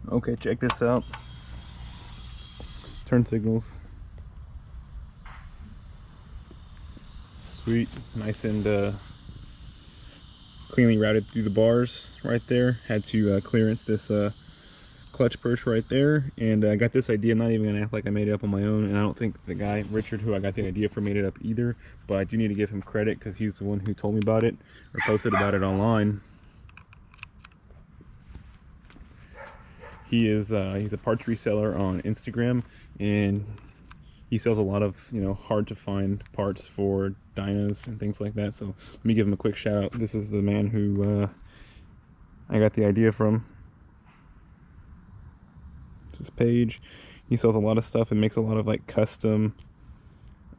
Okay, check this out. Turn signals. Sweet, nice and cleanly routed through the bars right there. Had to clearance this clutch perch right there, and I got this idea. I'm not even gonna act like I made it up on my own, and I don't think the guy Richard, who I got the idea for, made it up either, but I do need to give him credit because he's the one who told me about it or posted about it online. He's a parts reseller on Instagram, and he sells a lot of, you know, hard to find parts for dynos and things like that. So let me give him a quick shout out. This is the man who I got the idea from. It's his page. He sells a lot of stuff and makes a lot of like custom,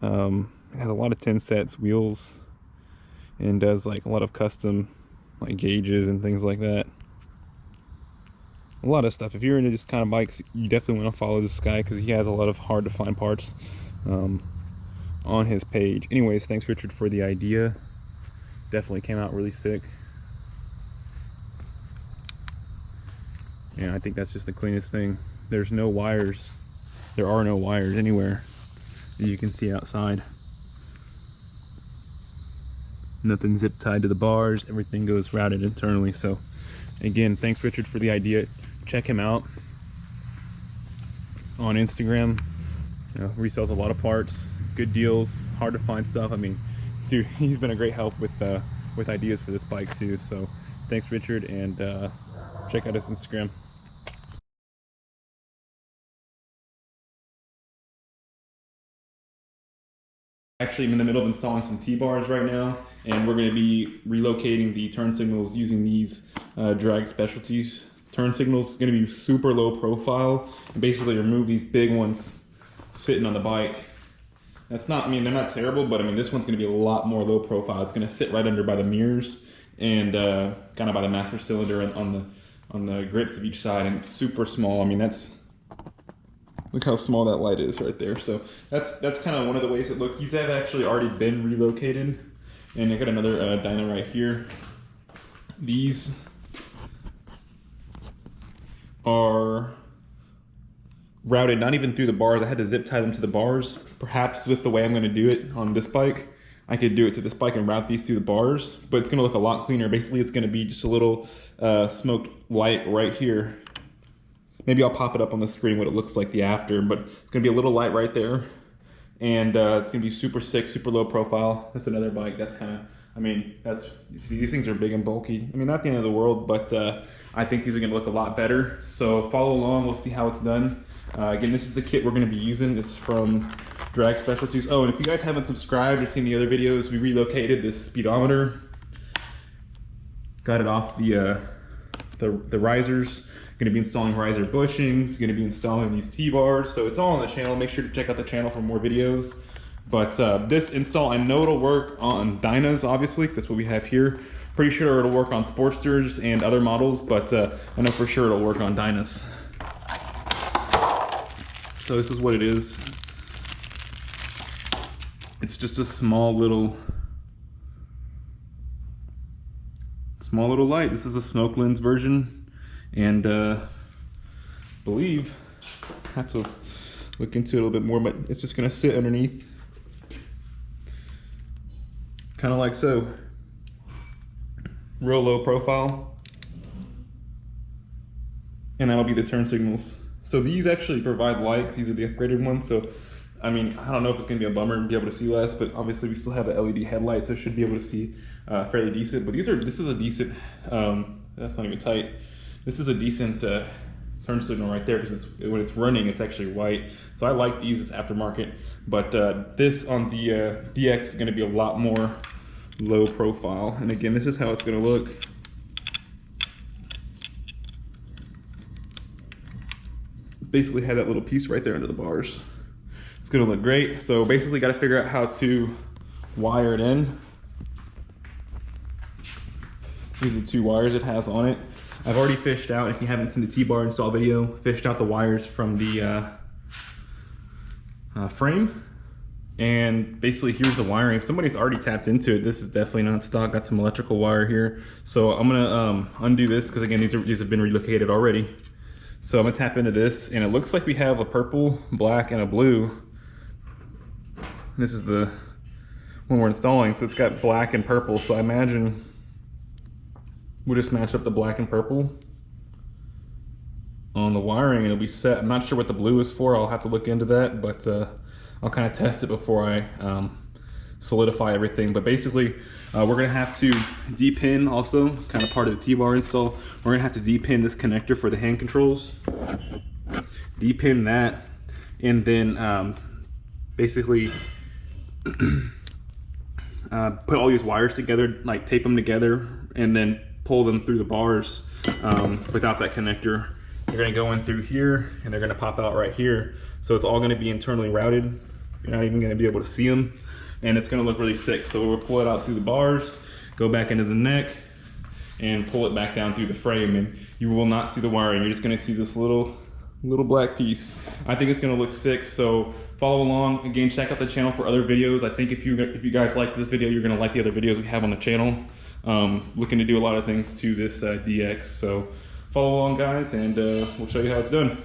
has a lot of 10 sets, wheels, and does like a lot of custom like gauges and things like that. A lot of stuff. If you're into this kind of bikes, you definitely want to follow this guy because he has a lot of hard to find parts on his page. Anyways, thanks Richard for the idea. Definitely came out really sick. Yeah, I think that's just the cleanest thing. There's no wires. There are no wires anywhere that you can see outside. Nothing zip tied to the bars. Everything goes routed internally. So again, thanks Richard for the idea. Check him out on Instagram. You know, resells a lot of parts, good deals, hard to find stuff. I mean, dude, he's been a great help with ideas for this bike too. So thanks Richard, and check out his Instagram. Actually, I'm in the middle of installing some T-bars right now, and we're going to be relocating the turn signals using these Drag Specialties turn signals. It's going to be super low profile, and basically remove these big ones sitting on the bike. That's not, I mean, they're not terrible, but I mean, this one's going to be a lot more low profile. It's going to sit right under by the mirrors and kind of by the master cylinder on the grips of each side, and it's super small. I mean, look how small that light is right there. So that's kind of one of the ways it looks. These have actually already been relocated, and I got another dyno right here. These are routed not even through the bars. I had to zip tie them to the bars. Perhaps with the way I'm going to do it on this bike, I could do it to this bike and route these through the bars, but it's going to look a lot cleaner. Basically, it's going to be just a little smoked light right here. Maybe I'll pop it up on the screen what it looks like the after, but it's going to be a little light right there, and it's going to be super sick, super low profile. That's another bike. That's kind of, I mean, you see, these things are big and bulky. I mean, not the end of the world, but I think these are going to look a lot better. So follow along. We'll see how it's done. Again, this is the kit we're going to be using. It's from Drag Specialties. Oh, and if you guys haven't subscribed or seen the other videos, we relocated this speedometer. Got it off the risers. Going to be installing riser bushings. Going to be installing these T-bars. So it's all on the channel. Make sure to check out the channel for more videos. But this install, I know it'll work on dynos, obviously, because that's what we have here. Pretty sure it'll work on Sportsters and other models, but I know for sure it'll work on dynos. So this is what it is. It's just a small little light. This is the smoke lens version, and believe I have to look into it a little bit more, but it's just going to sit underneath, kind of like so. Real low profile, and that'll be the turn signals. So these actually provide lights. These are the upgraded ones. So I mean, I don't know if it's gonna be a bummer and be able to see less, but obviously we still have the LED headlights, so should be able to see fairly decent. But this is a decent, that's not even tight. This is a decent turn signal right there, because when it's running, it's actually white. So I like these, it's aftermarket. But this on the DX is gonna be a lot more low profile. And again, this is how it's gonna look. Basically had that little piece right there under the bars. It's gonna look great. So basically gotta figure out how to wire it in. These are the two wires it has on it. I've already fished out, if you haven't seen the T-bar install video, fished out the wires from the frame. And basically here's the wiring. If somebody's already tapped into it, this is definitely not stock. Got some electrical wire here. So I'm gonna undo this, because again, these have been relocated already. So I'm gonna tap into this, and it looks like we have a purple, black, and a blue. This is the one we're installing, so it's got black and purple. So I imagine we'll just match up the black and purple on the wiring and it'll be set. I'm not sure what the blue is for. I'll have to look into that, but I'll kind of test it before I solidify everything. But basically, we're gonna have to de-pin also, kind of part of the T-bar install. We're gonna have to de-pin this connector for the hand controls. De-pin that, and then basically put all these wires together, like tape them together, and then pull them through the bars without that connector. They're gonna go in through here, and they're gonna pop out right here. So it's all gonna be internally routed. You're not even gonna be able to see them, and it's gonna look really sick. So we'll pull it out through the bars, go back into the neck, and pull it back down through the frame, and you will not see the wiring. You're just gonna see this little black piece. I think it's gonna look sick, so follow along. Again, check out the channel for other videos. I think if you guys like this video, you're gonna like the other videos we have on the channel. Looking to do a lot of things to this DX, so follow along, guys, and we'll show you how it's done.